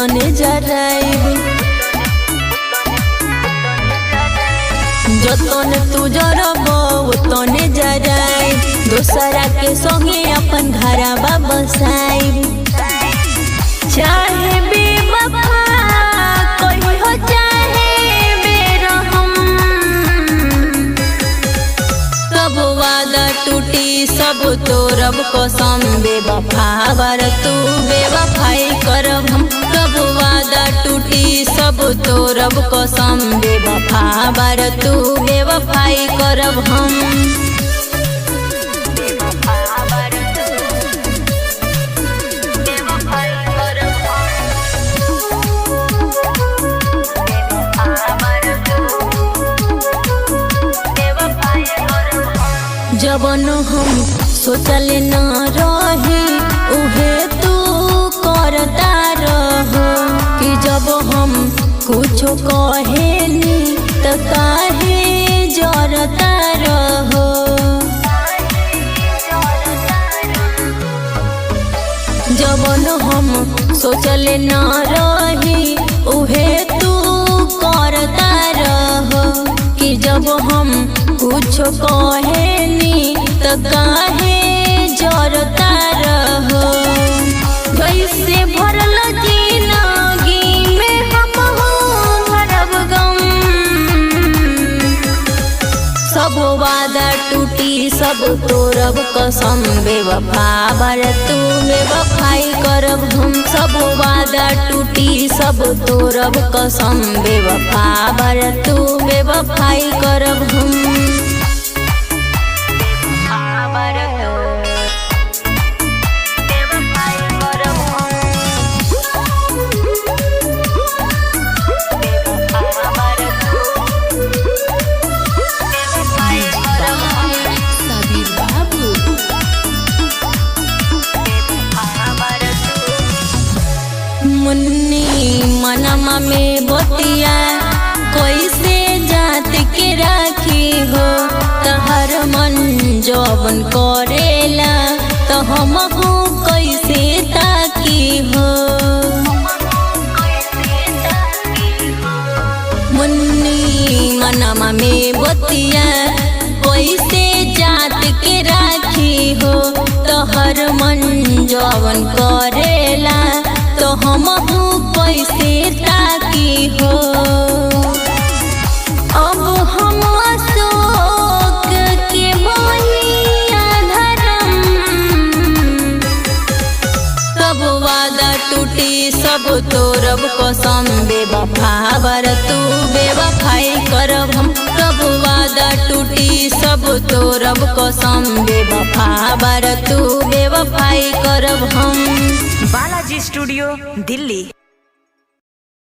उतने जराइब। जतने तू जरब उतने जराइब। दोसरा के संगे अपन घरवा बसाइब। चाहे बेवफा कोई हो चाहे बेरहम, सब वादा टूटी सब तोरब कसम। बेवफा बार तू बेवफाई करब हम। सब वादा टूटी सब तोरब कसम। बेवफा बार तू बेवफाई करब हम। जबन हम सोचल न रही उहे तू करता रहो। कि जब हम कुछो कहेनी त काहे जरता रहो। जबन हम सोचल न रही उहे तू करता रहो। कि जब हम कुछ कहेनी त काहे जरता रहो। जैसे भरल जिंदगी में हम भरब गम। सब वादा टूटी सब तोरब कसम। बेवफा बार तू बेवफाई करब हम। सब वादा टूटी सब तोरब कसम। बेवफा बार तू बेवफाई करब हम। मुन्नी मनमा में बतिया कैसे जात के राखी हो। तहर मन जवन करेला तो हम कैसे ताकी हो। मुन्नी मनमा में बतिया कैसे जात के राखी हो। तहर मन जवन करेला तो हम कैसे ताकी हो। अब हम अशोक के बहिया धरम। सब वादा टूटी सब तोरब कसम। बेवफा बार तू बेवफाई करब हम। सब वादा टूटी सब तोरब कसम। बेवफा बार तू बेवफाई करब हम। बालाजी स्टूडियो दिल्ली।